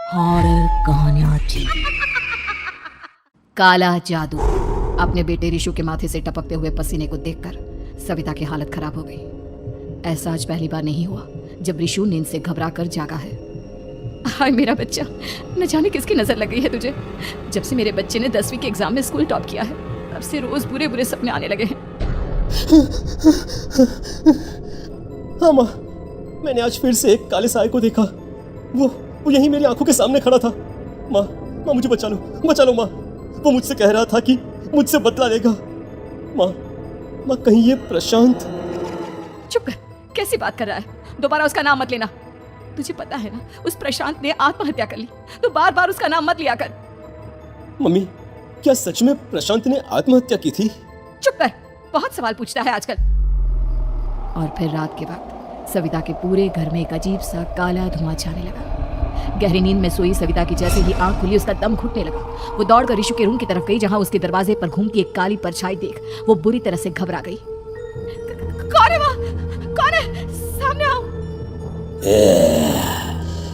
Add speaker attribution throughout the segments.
Speaker 1: Horror कहानियां TV. काला जादू। अपने बेटे रिशु के माथे से टपकते हुए पसीने को देखकर सविता की हालत खराब हो गई। ऐसा आज पहली बार नहीं हुआ जब रिशु नींद से घबराकर जागा है। हाय मेरा बच्चा, न जाने किसकी नजर लग गई है तुझे। जब से मेरे बच्चे ने 10वीं के एग्जाम में स्कूल टॉप किया है तब से रोज बुरे बुरे सपने आने लगे हैं।
Speaker 2: हाँ माँ, मैंने आज फिर से एक काले साए को देखा। वो यहीं मेरी आंखों के सामने खड़ा था। माँ मुझे बचा लो माँ। वो मुझसे कह रहा था कि मुझसे बदला लेगा। माँ कहीं ये प्रशांत।
Speaker 1: चुप कर, कैसी बात कर रहा है? दोबारा उसका नाम मत लेना। तुझे पता है ना उस प्रशांत ने आत्महत्या कर ली, तो बार बार उसका नाम मत लिया कर।
Speaker 2: मम्मी, क्या सच में प्रशांत ने आत्महत्या की थी?
Speaker 1: चुप कर, बहुत सवाल पूछता है आजकल। और फिर रात के वक्त सविता के पूरे घर में एक अजीब सा काला धुआं छाने लगा। गहरी नींद में सोई सविता की जैसे ही आंख खुली उसका दम घुटने लगा। वो दौड़कर रिशु के रूम की तरफ गई जहां उसके दरवाजे पर घूमती एक काली परछाई देख वो बुरी तरह से घबरा गई। कौन है वहाँ? कौन है? सामने आओ।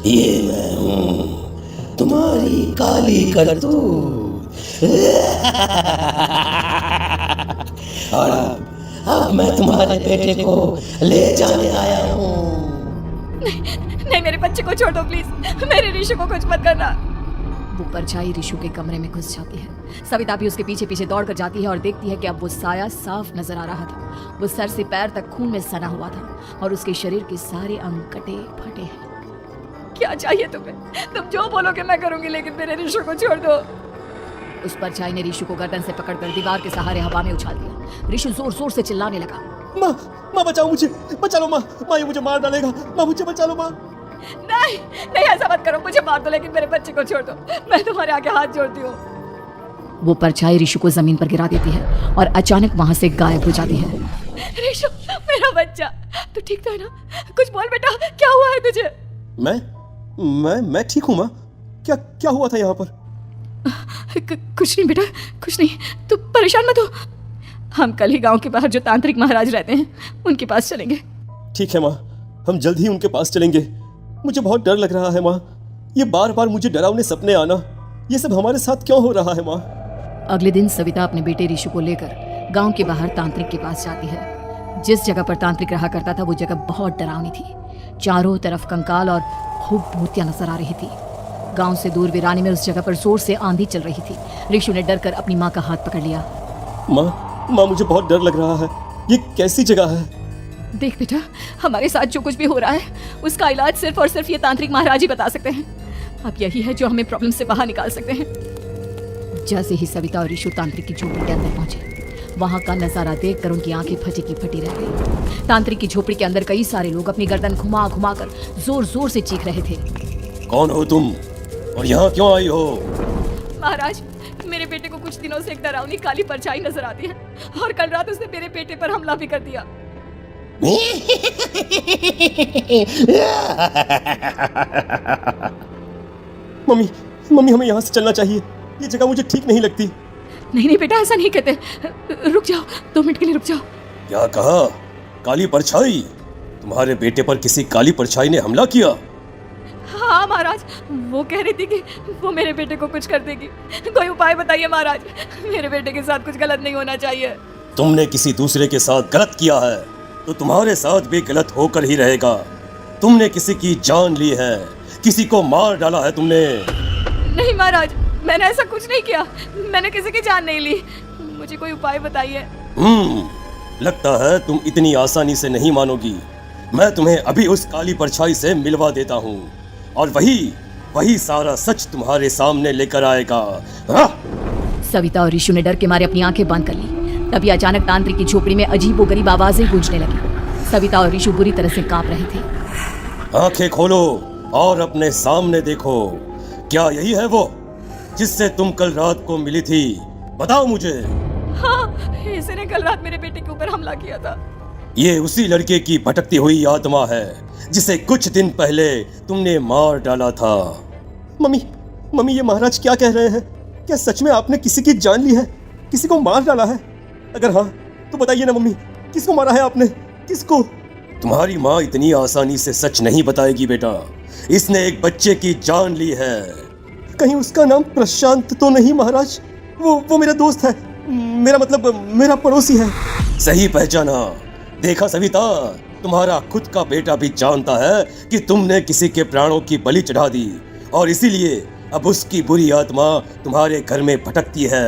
Speaker 3: ये मैं हूँ, तुम्हारी काली करतूत। और अब मैं तुम्हारे बेटे को ले जाने आया हूँ।
Speaker 1: नहीं, मेरे बच्चे को छोड़ दो प्लीज। मेरे रिशु को कुछ मत करना। वो परछाई रिशु के कमरे में घुस जाती है। सविता भी उसके पीछे पीछे दौड़कर जाती है और देखती है कि अब वो साया साफ नजर आ रहा था। वो सर से पैर तक खून में सना हुआ था और उसके शरीर के सारे अंग कटे फटे हैं। क्या चाहिए तुम्हें? तुम जो बोलोगे मैं करूंगी, लेकिन मेरे रिशु को छोड़ दो। उस परछाई ने रिशु को गर्दन से पकड़कर दीवार के सहारे हवा में उछाल दिया। रिशु जोर जोर से चिल्लाने लगा।
Speaker 2: माँ बचाओ मुझे, बचा लो माँ ये मुझे मार डालेगा। माँ मुझे बचा लो माँ।
Speaker 1: नहीं, ऐसा मत करो। मुझे मार दो लेकिन मेरे बच्चे को छोड़ दो। मैं तुम्हारे आगे हाथ जोड़ती हूँ। वो परछाई रिशु को जमीन पर गिरा देती है और अचानक वहां से गायब हो जाती है। रिशु, मेरा बच्चा, तू ठीक तो है ना? कुछ बोल बेटा, क्या हुआ है तुझे?
Speaker 2: मैं ठीक हूँ माँ। क्या हुआ था यहाँ पर?
Speaker 1: कुछ नहीं बेटा, कुछ नहीं। तू परेशान मत हो। हम कल ही गांव के बाहर जो तांत्रिक महाराज रहते हैं उनके पास चलेंगे।
Speaker 2: ठीक है माँ, हम जल्द ही उनके पास चलेंगे। मुझे बहुत डर लग रहा है माँ। ये बार बार मुझे डरावने सपने आना, ये सब हमारे साथ क्यों हो रहा है माँ?
Speaker 1: अगले दिन सविता अपने बेटे रिशु को लेकर गांव के बाहर तांत्रिक के पास जाती है। जिस जगह पर तांत्रिक रहा करता था वो जगह बहुत डरावनी थी। चारों तरफ कंकाल और खूब भूतियां नजर आ रही थी। गांव से दूर वीरानी में उस जगह पर जोर से आंधी चल रही थी। रिशु ने डर कर अपनी माँ का हाथ पकड़ लिया।
Speaker 2: माँ मुझे बहुत डर लग रहा है। ये कैसी जगह है?
Speaker 1: देख बेटा, हमारे साथ जो कुछ भी हो रहा है उसका इलाज सिर्फ और सिर्फ ये तांत्रिक महाराज ही बता सकते हैं। अब यही है जो हमें प्रॉब्लम से बाहर निकाल सकते हैं। जैसे ही सविता और रिशु तांत्रिक की झोपड़ी के अंदर पहुंचे, वहां का नजारा देखकर उनकी आंखें फटी की फटी रह गई। तांत्रिक की झोपड़ी के अंदर कई सारे लोग अपनी गर्दन घुमा घुमा कर जोर जोर से चीख रहे थे।
Speaker 2: कौन हो तुम और यहाँ क्यों आई हो?
Speaker 1: महाराज, मेरे बेटे को कुछ दिनों से एक डरावनी काली परछाई नजर आती है और कल रात उसने मेरे बेटे पर हमला भी कर दिया।
Speaker 2: मम्मी हमें यहाँ से चलना चाहिए। ये जगह मुझे ठीक नहीं लगती।
Speaker 1: नहीं बेटा, ऐसा नहीं कहते। रुक जाओ, 2 मिनट के लिए रुक जाओ।
Speaker 2: क्या कहा? काली परछाई? तुम्हारे बेटे पर किसी काली परछाई ने हमला किया?
Speaker 1: हाँ महाराज, वो कह रही थी कि वो मेरे बेटे को कुछ कर देगी। कोई उपाय बताइए महाराज, मेरे बेटे के साथ कुछ गलत नहीं होना चाहिए।
Speaker 2: तुमने किसी दूसरे के साथ गलत किया है तो तुम्हारे साथ भी गलत होकर ही रहेगा। तुमने किसी की जान ली है, किसी को मार डाला है तुमने।
Speaker 1: नहीं महाराज, मैंने ऐसा कुछ नहीं किया। मैंने किसी की जान नहीं ली। मुझे कोई उपाय बताइए।
Speaker 2: लगता है तुम इतनी आसानी से नहीं मानोगी। मैं तुम्हें अभी उस काली परछाई से मिलवा देता हूँ और वही सारा सच तुम्हारे सामने लेकर आएगा।
Speaker 1: सविता और रिशु ने डर के मारे अपनी आंखें बंद कर ली। तभी अचानक तांत्रिक की झोपड़ी में अजीबोगरीब आवाजें गूंजने लगी। सविता और रिशु बुरी तरह से कांप रहे थे।
Speaker 2: आंखें खोलो और अपने सामने देखो। क्या यही है वो जिससे तुम कल रात को मिली थी? बताओ मुझे।
Speaker 1: हाँ, इसने कल रात मेरे बेटे के ऊपर हमला किया था।
Speaker 2: ये उसी लड़के की भटकती हुई आत्मा है जिसे कुछ दिन पहले तुमने मार डाला था। मम्मी ये महाराज क्या कह रहे हैं? क्या सच में आपने किसी की जान ली है, किसी को मार डाला है? अगर हाँ तो बताइए ना मम्मी, किसको मारा है आपने? किसको? तुम्हारी माँ इतनी आसानी से सच नहीं बताएगी बेटा। इसने एक बच्चे की जान ली है। कहीं उसका नाम प्रशांत तो नहीं महाराज? वो मेरा दोस्त है, मेरा मतलब मेरा पड़ोसी है। सही पहचाना। देखा सविता, तुम्हारा खुद का बेटा भी जानता है कि तुमने किसी के प्राणों की बलि चढ़ा दी और इसीलिए अब उसकी बुरी आत्मा तुम्हारे घर में भटकती है।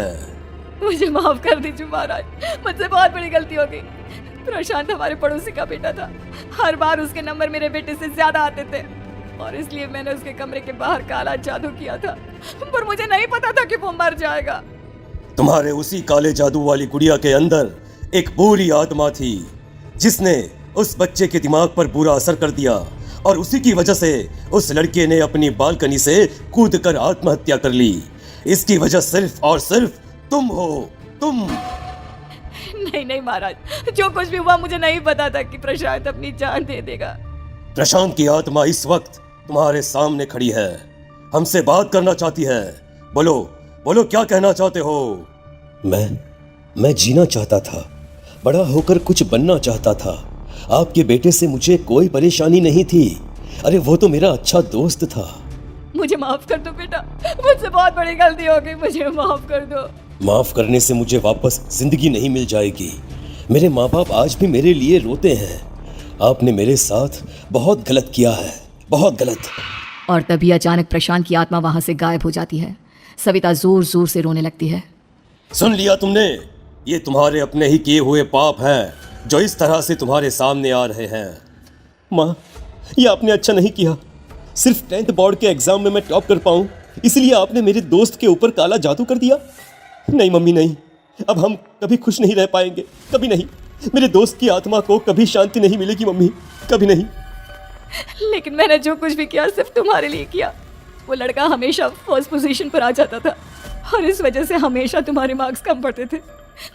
Speaker 1: मुझे माफ कर दीजिए महाराज, मुझसे बहुत बड़ी गलती हो गई। प्रशांत हमारे पड़ोसी का बेटा था। हर बार उसके नंबर मेरे बेटे से ज्यादा आते थे और इसलिए मैंने उसके कमरे के बाहर काला जादू किया था, पर मुझे नहीं पता था कि वो मर जाएगा।
Speaker 2: तुम्हारे उसी काले जादू वाली गुड़िया के अंदर एक बुरी आत्मा थी जिसने उस बच्चे के दिमाग पर बुरा असर कर दिया और उसी की वजह से उस लड़के ने अपनी बालकनी से कूदकर आत्महत्या कर ली। इसकी वजह सिर्फ और सिर्फ तुम हो, तुम।
Speaker 1: नहीं महाराज, जो कुछ भी हुआ मुझे नहीं पता था कि प्रशांत अपनी जान दे देगा।
Speaker 2: प्रशांत की आत्मा इस वक्त तुम्हारे सामने खड़ी है, हमसे बात करना चाहती है। बोलो बोलो, क्या कहना चाहते हो? मैं जीना चाहता था, बड़ा होकर कुछ बनना चाहता था। आपके बेटे से मुझे कोई परेशानी नहीं थी। अरे वो तो मेरा अच्छा दोस्त था।
Speaker 1: मुझे माफ कर दो बेटा, मुझसे बहुत बड़ी गलती हो गई, मुझे माफ कर दो।
Speaker 2: माफ करने से मुझे वापस जिंदगी नहीं मिल जाएगी। मेरे माँ बाप आज भी मेरे लिए रोते हैं। आपने मेरे साथ बहुत गलत किया है, बहुत गलत।
Speaker 1: और तभी अचानक प्रशांत की आत्मा वहां से गायब हो जाती है। सविता जोर जोर से रोने लगती है।
Speaker 2: सुन लिया तुमने? ये तुम्हारे अपने ही किए हुए पाप हैं जो इस तरह से तुम्हारे सामने आ रहे हैं। माँ, ये आपने अच्छा नहीं किया। सिर्फ 10th बोर्ड के एग्जाम में मैं टॉप कर पाऊँ इसलिए आपने मेरे दोस्त के ऊपर काला जादू कर दिया। नहीं मम्मी, नहीं, अब हम कभी खुश नहीं रह पाएंगे, कभी नहीं। मेरे दोस्त की आत्मा को कभी शांति नहीं मिलेगी मम्मी, कभी नहीं।
Speaker 1: लेकिन मैंने जो कुछ भी किया सिर्फ तुम्हारे लिए किया। वो लड़का हमेशा फर्स्ट पोजीशन पर आ जाता था और इस वजह से हमेशा तुम्हारे मार्क्स कम पड़ते थे।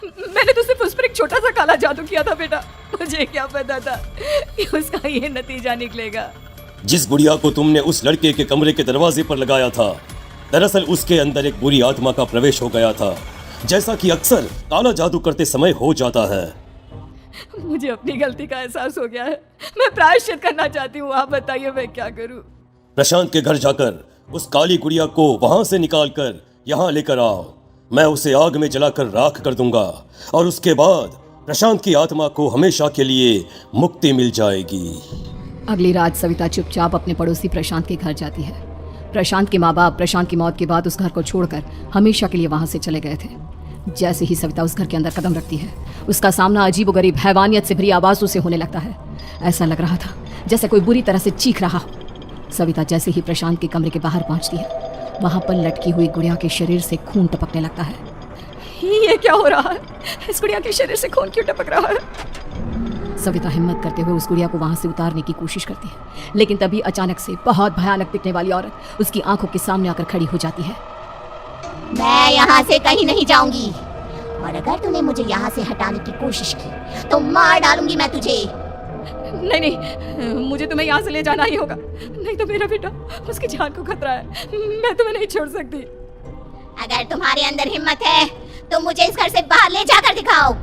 Speaker 1: मैंने तो सिर्फ उस पर एक छोटा सा काला जादू किया था बेटा। मुझे क्या पता था कि उसका ये नतीजा निकलेगा।
Speaker 2: जिस गुड़िया को तुमने उस लड़के के कमरे के दरवाजे पर लगाया था, दरअसल उसके अंदर एक बुरी आत्मा का प्रवेश हो गया था, जैसा कि अक्सर काला जादू करते समय हो जाता है।
Speaker 1: मुझे अपनी गलती का एहसास हो गया है, मैं प्रायश्चित करना चाहती हूँ। आप बताइए मैं क्या करूँ?
Speaker 2: प्रशांत के घर जाकर उस काली गुड़िया को वहां से निकालकर यहाँ लेकर आओ। मैं उसे आग में जलाकर राख कर दूंगा और उसके बाद प्रशांत की आत्मा को हमेशा के लिए मुक्ति मिल जाएगी।
Speaker 1: अगली रात सविता चुपचाप अपने पड़ोसी प्रशांत के घर जाती है। प्रशांत के माँ बाप प्रशांत की मौत के बाद उस घर को छोड़कर हमेशा के लिए वहां से चले गए थे। जैसे ही सविता उस घर के अंदर कदम रखती है, उसका सामना अजीबोगरीब हैवानियत से भरी आवाज़ों से होने लगता है। ऐसा लग रहा था जैसे कोई बुरी तरह से चीख रहा हो। सविता जैसे ही प्रशांत के कमरे के बाहर पहुंचती है, वहां पर लटकी हुई गुड़िया के शरीर से खून टपकने लगता है। ये क्या हो रहा है? इस गुड़िया के शरीर से खून क्यों टपक रहा है? सविता हिम्मत करते हुए उस गुड़िया को वहां से उतारने की कोशिश करती है, लेकिन तभी अचानक से बहुत भयानक दिखने वाली औरत उसकी आंखों के सामने आकर खड़ी हो जाती है।
Speaker 4: मैं यहाँ से कहीं नहीं जाऊंगी और अगर तूने मुझे यहाँ से हटाने की कोशिश की तो मार डालूंगी मैं तुझे।
Speaker 1: नहीं, मुझे तुम्हें यहाँ से ले जाना ही होगा, नहीं तो मेरा बेटा, उसकी जान को खतरा है। मैं तुम्हें नहीं छोड़ सकती।
Speaker 4: अगर तुम्हारे अंदर हिम्मत है तो मुझे इस घर से बाहर ले जाकर दिखाओ।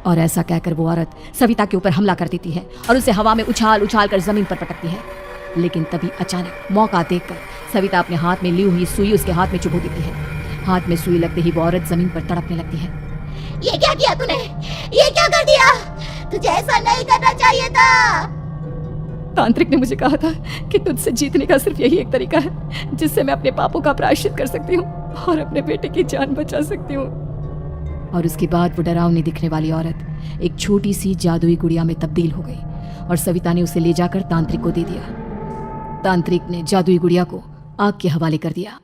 Speaker 1: और ऐसा कहकर वो औरत सविता के ऊपर हमला कर देती है और उसे हवा में उछाल उछाल कर जमीन पर पटकती है। लेकिन तभी अचानक मौका देखकर सविता अपने हाथ में ली हुई सुई उसके हाथ में चुभो देती है। हाथ में सुई लगते ही वो औरत जमीन पर तड़पने लगती है।
Speaker 4: ये क्या किया तूने? ये क्या कर दिया? तुझे ऐसा नहीं करना चाहिए था।
Speaker 1: तांत्रिक ने मुझे कहा था कि तुझसे जीतने का सिर्फ यही एक तरीका है जिससे मैं अपने पापों का प्रायश्चित कर सकती हूँ और अपने बेटे की जान बचा सकती हूँ। और उसके बाद वो डरावनी दिखने वाली औरत एक छोटी सी जादुई गुड़िया में तब्दील हो गई और सविता ने उसे ले जाकर तांत्रिक को दे दिया। तांत्रिक ने जादुई गुड़िया को आग के हवाले कर दिया।